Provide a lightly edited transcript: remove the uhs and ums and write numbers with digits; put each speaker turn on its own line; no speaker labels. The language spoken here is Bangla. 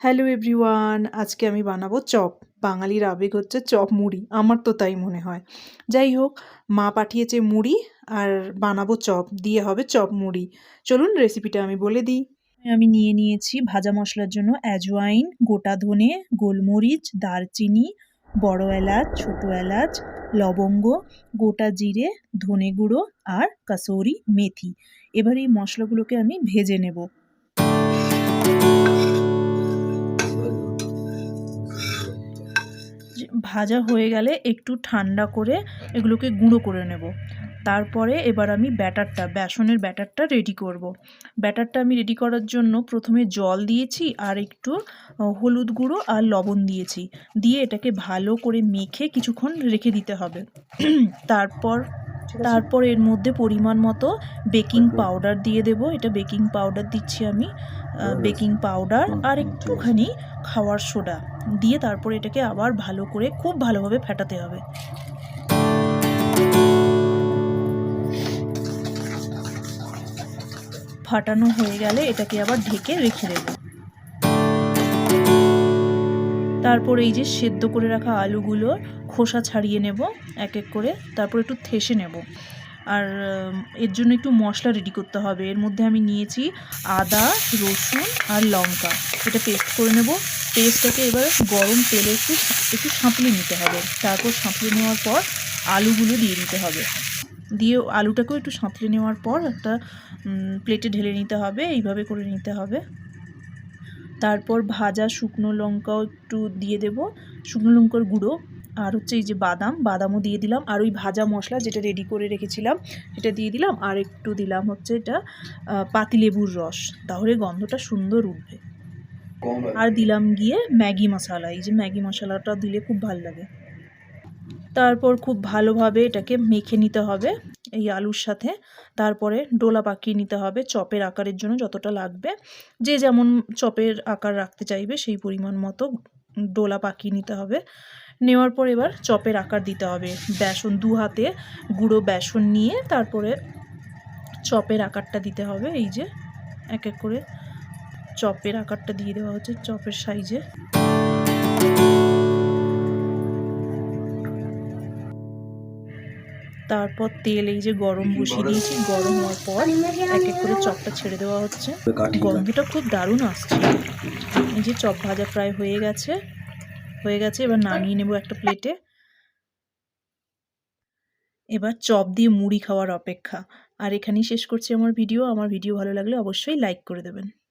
হ্যালো এভরিওয়ান, আজকে আমি বানাবো চপ। বাঙালির আবেগ হচ্ছে চপ মুড়ি, আমার তো তাই মনে হয়। যাই হোক, মা পাঠিয়েছে মুড়ি আর বানাবো চপ দিয়ে হবে চপ মুড়ি। চলুন রেসিপিটা আমি বলে দিই। আমি নিয়ে নিয়েছি ভাজা মশলার জন্য অ্যাজওয়াইন, গোটা ধনে, গোলমরিচ, দারচিনি, বড় এলাচ, ছোট এলাচ, লবঙ্গ, গোটা জিরে, ধনে গুঁড়ো আর কাসৌরি মেথি। এবার এই মশলাগুলোকে আমি ভেজে নেব। ভাজা হয়ে গেলে একটু ঠান্ডা করে এগুলোকে গুঁড়ো করে নেব। তারপরে এবার আমি বেসনের ব্যাটারটা রেডি করব। ব্যাটারটা আমি রেডি করার জন্য প্রথমে জল দিয়েছি আর একটু হলুদ গুঁড়ো আর লবণ দিয়েছি, দিয়ে এটাকে ভালো করে মেখে কিছুক্ষণ রেখে দিতে হবে। তারপর এর মধ্যে পরিমাণ মতো বেকিং পাউডার দিয়ে দেব। এটা বেকিং পাউডার দিচ্ছি আমি, বেকিং পাউডার আর একটুখানি খাওয়ার সোডা দিয়ে তারপরে এটাকে আবার ভালো করে খুব ভালোভাবে ফেটাতে হবে। ফাটানো হয়ে গেলে এটাকে আবার ঢেকে রেখে দেব। তারপর এই যে সেদ্ধ করে রাখা আলুগুলো খোসা ছাড়িয়ে নেব এক এক করে, তারপর একটু থেসে নেব। আর এর জন্য একটু মশলা রেডি করতে হবে। এর মধ্যে আমি নিয়েছি আদা, রসুন আর লঙ্কা, এটা পেস্ট করে নেব। পেস্টটাকে এবার গরম তেলে একটু সাঁতলে নিতে হবে। তারপর সাঁতলে নেওয়ার পর আলুগুলো দিয়ে দিতে হবে, দিয়ে আলুটাকেও একটু সাঁতলে নেওয়ার পর একটা প্লেটে ঢেলে নিতে হবে। এইভাবে করে নিতে হবে। তারপর ভাজা শুকনো লঙ্কাও একটু দিয়ে দেব, শুকনো লঙ্কার গুঁড়ো, আর হচ্ছে এই যে বাদামও দিয়ে দিলাম, আর ওই ভাজা মশলা যেটা রেডি করে রেখেছিলাম সেটা দিয়ে দিলাম, আর একটু দিলাম হচ্ছে এটা পাতিলেবুর রস, তাহলে গন্ধটা সুন্দর উঠবে। আর দিলাম গিয়ে ম্যাগি মশলা, এই যে ম্যাগি মশলাটা দিলে খুব ভালো লাগে। তারপর খুব ভালোভাবে এটাকে মেখে নিতে হবে এই আলুর সাথে। তারপরে ডোলা পাকিয়ে নিতে হবে চপের আকারের জন্য যতটা লাগবে, যে যেমন চপের আকার রাখতে চাইবে সেই পরিমাণ মতো ডোলা পাকিয়ে নিতে হবে। নেওয়ার পর এবার চপের আকার দিতে হবে। বেসন, 2 হাতে গুঁড়ো বেসন নিয়ে তারপরে চপের আকারটা দিতে হবে। এই যে এক এক করে চপের আকারটা দিয়ে দেওয়া হচ্ছে চপের সাইজে। তারপর তেল এই যে গরম বসিয়ে দিয়েছি, গরম হওয়ার পর এক এক করে চপটা ছেড়ে দেওয়া হচ্ছে। গন্ধটা খুব দারুণ আসছে। এই যে চপ ভাজা প্রায় হয়ে গেছে। এবার নামিয়ে নেব একটা প্লেটে। এবার চপ দিয়ে মুড়ি খাওয়ার অপেক্ষা। আর এখানেই শেষ করছি আমার ভিডিও। আমার ভিডিও ভালো লাগলে অবশ্যই লাইক করে দেবেন।